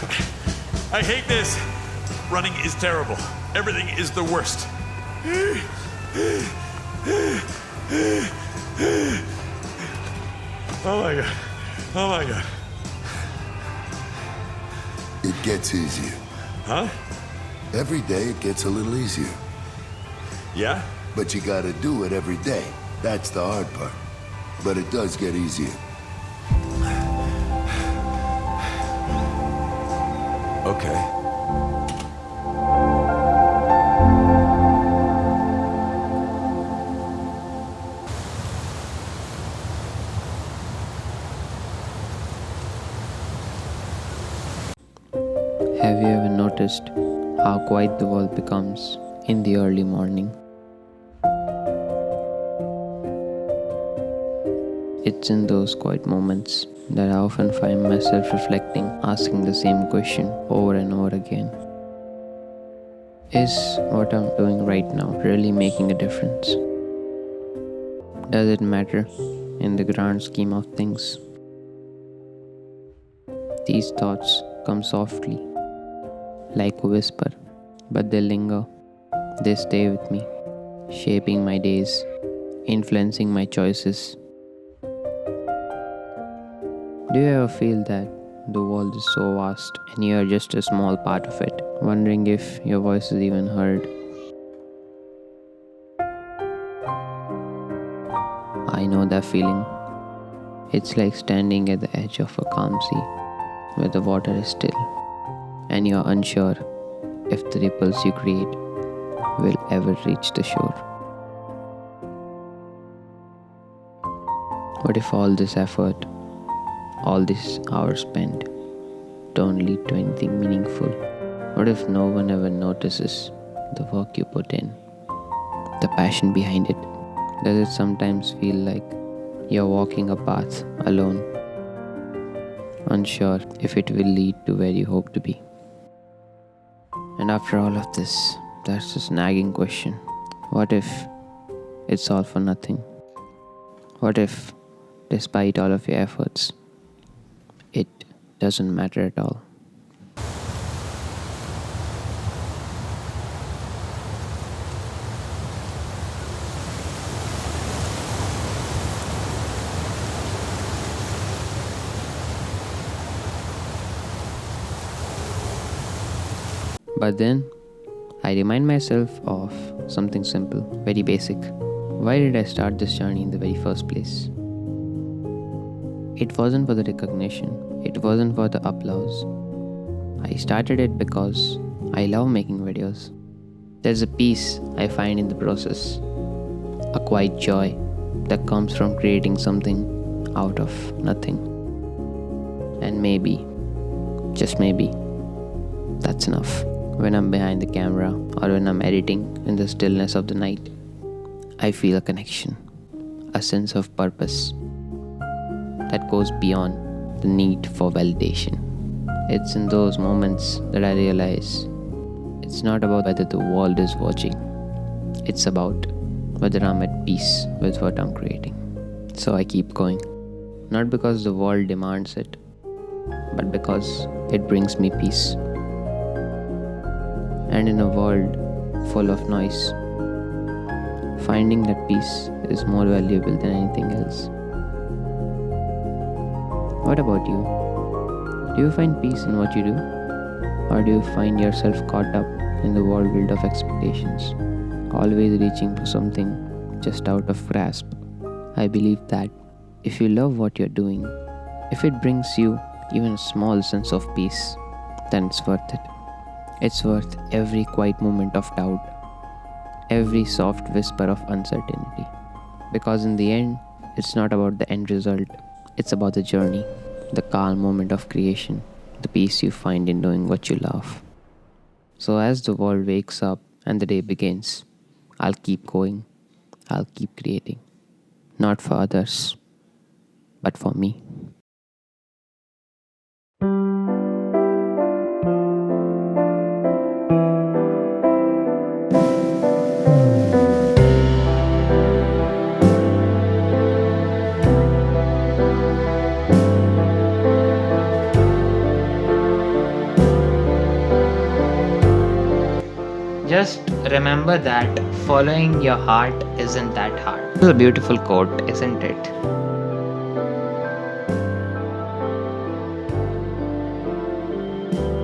crap. I hate this. Running is terrible. Everything is the worst. Oh my God. Oh my God. It gets easier. Huh? Every day it gets a little easier. Yeah? But you gotta do it every day. That's the hard part. But it does get easier. Okay. Have you ever noticed how quiet the world becomes in the early morning? It's in those quiet moments that I often find myself reflecting, asking the same question over and over again. Is what I'm doing right now really making a difference? Does it matter in the grand scheme of things? These thoughts come softly, like a whisper, but they linger. They stay with me, shaping my days, influencing my choices. Do you ever feel that the world is so vast and you are just a small part of it, wondering if your voice is even heard? I know that feeling. It's like standing at the edge of a calm sea where the water is still and you are unsure if the ripples you create will ever reach the shore. What if all this effort, all these hours spent, don't lead to anything meaningful? What if no one ever notices the work you put in, the passion behind it? Does it sometimes feel like you're walking a path alone, unsure if it will lead to where you hope to be? And after all of this, there's this nagging question. What if it's all for nothing? What if, despite all of your efforts, it doesn't matter at all? But then, I remind myself of something simple, very basic. Why did I start this journey in the very first place? It wasn't for the recognition, it wasn't for the applause. I started it because I love making videos. There's a peace I find in the process, a quiet joy that comes from creating something out of nothing. And maybe, just maybe, that's enough. When I'm behind the camera or when I'm editing in the stillness of the night, I feel a connection, a sense of purpose that goes beyond the need for validation. It's in those moments that I realize it's not about whether the world is watching, it's about whether I'm at peace with what I'm creating. So I keep going, not because the world demands it, but because it brings me peace. And in a world full of noise, finding that peace is more valuable than anything else. What about you? Do you find peace in what you do? Or do you find yourself caught up in the whirlwind of expectations, always reaching for something just out of grasp? I believe that if you love what you're doing, if it brings you even a small sense of peace, then it's worth it. It's worth every quiet moment of doubt, every soft whisper of uncertainty. Because in the end, it's not about the end result, it's about the journey, the calm moment of creation, the peace you find in doing what you love. So as the world wakes up and the day begins, I'll keep going, I'll keep creating. Not for others, but for me. Just remember that following your heart isn't that hard. It's a beautiful quote, isn't it?